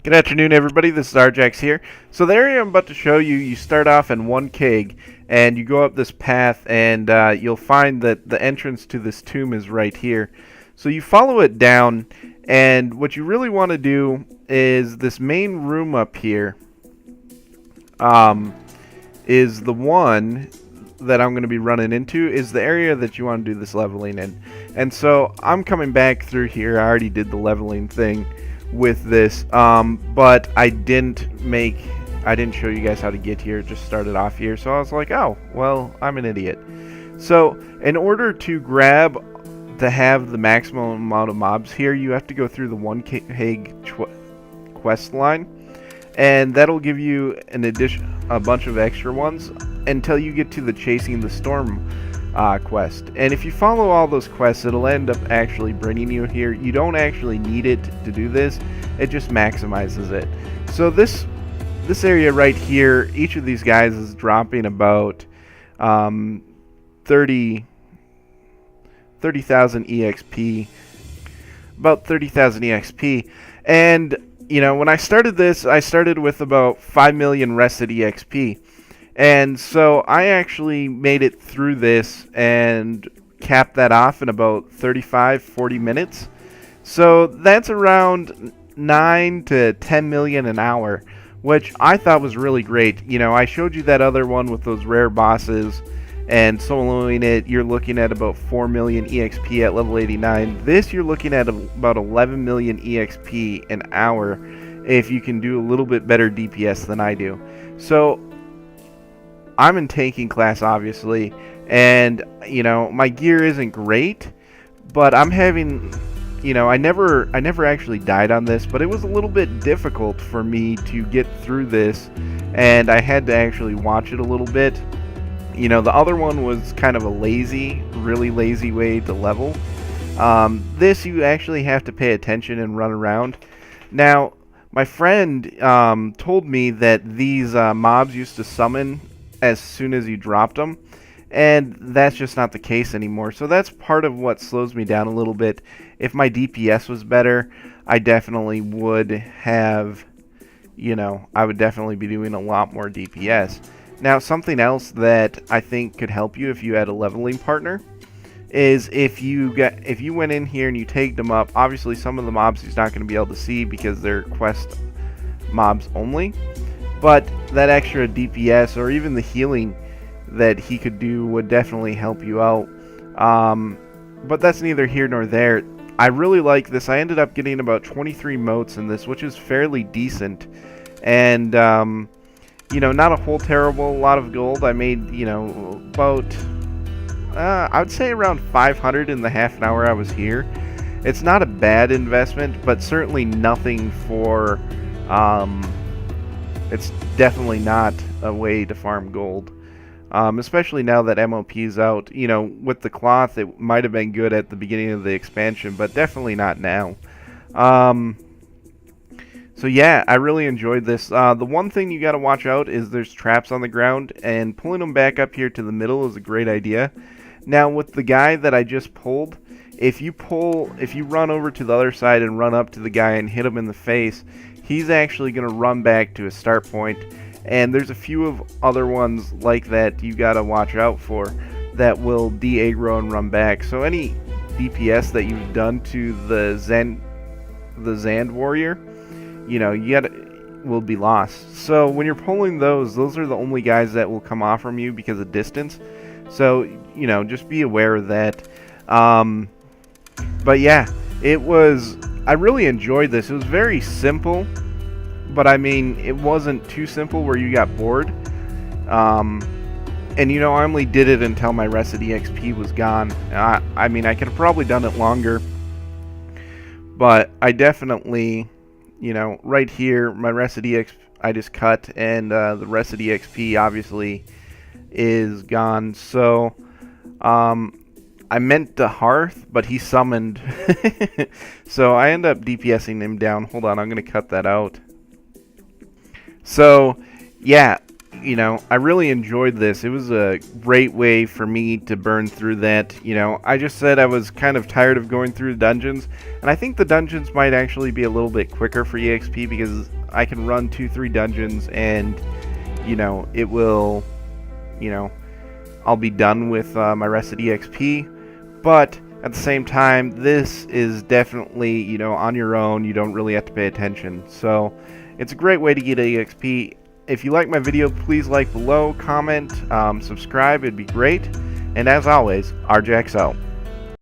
Good afternoon, everybody. This is Arjax here. So the area I'm about to show you, you start off in one keg, and you go up this path, and you'll find that the entrance to this tomb is right here. So you follow it down, and what you really want to do is this main room up here is the one that I'm going to be running into, is the area that you want to do this leveling in. And so I'm coming back through here. I already did the leveling thing with this, but I didn't show you guys how to get here. It just started off here, so I was like, oh well, I'm an idiot. So in order to have the maximum amount of mobs here, you have to go through the one keg quest line, and that'll give you a bunch of extra ones until you get to the chasing the storm quest. And if you follow all those quests, it'll end up actually bringing you here. You don't actually need it to do this, it just maximizes it. So this area right here, each of these guys is dropping about 30,000 EXP, about 30,000 EXP. And you know, when I started this, I started with about 5 million rested EXP. And so I actually made it through this and capped that off in about 35-40 minutes. So that's around 9 to 10 million an hour, which I thought was really great. You know, I showed you that other one with those rare bosses, and soloing it, you're looking at about 4 million EXP at level 89. This, you're looking at about 11 million EXP an hour if you can do a little bit better DPS than I do. So I'm in tanking class, obviously, and you know, my gear isn't great, but I'm having, you know, I never actually died on this, but it was a little bit difficult for me to get through this, and I had to actually watch it a little bit. You know, the other one was kind of a really lazy way to level. This, you actually have to pay attention and run around. Now, my friend told me that these mobs used to summon as soon as you dropped them, and that's just not the case anymore. So that's part of what slows me down a little bit. If my DPS was better, I definitely would have, you know, I would definitely be doing a lot more DPS. Now, something else that I think could help you if you had a leveling partner is if you went in here and you tagged them up. Obviously, some of the mobs he's not going to be able to see because they're quest mobs only. But that extra DPS or even the healing that he could do would definitely help you out. But that's neither here nor there. I really like this. I ended up getting about 23 motes in this, which is fairly decent. And, you know, not a whole terrible lot of gold. I made, you know, about, I would say around 500 in the half an hour I was here. It's not a bad investment, but certainly nothing for, it's definitely not a way to farm gold, especially now that MOP is out. You know, with the cloth, it might have been good at the beginning of the expansion, but definitely not now. So yeah, I really enjoyed this. The one thing you got to watch out is there's traps on the ground, and pulling them back up here to the middle is a great idea. Now, with the guy that I just pulled, if you run over to the other side and run up to the guy and hit him in the face, he's actually going to run back to his start point. And there's a few of other ones like that you got to watch out for that will de-aggro and run back. So any DPS that you've done to the Zand warrior, you know, will be lost. So when you're pulling those are the only guys that will come off from you because of distance. So, you know, just be aware of that. But yeah, I really enjoyed this. It was very simple, but I mean, it wasn't too simple where you got bored. And you know, I only did it until my rested EXP was gone. I mean, I could have probably done it longer, but I definitely, you know, right here, my rested EXP I just cut, and the rested EXP obviously is gone. So I meant the Hearth, but he summoned. So I end up DPSing him down. Hold on, I'm going to cut that out. So, yeah, you know, I really enjoyed this. It was a great way for me to burn through that. You know, I just said I was kind of tired of going through the dungeons, and I think the dungeons might actually be a little bit quicker for EXP because I can run 2-3 dungeons and, you know, it will, you know, I'll be done with my rest of EXP. But at the same time, this is definitely, you know, on your own. You don't really have to pay attention. So it's a great way to get EXP. If you like my video, please like below, comment, subscribe. It'd be great. And as always, Arjax out.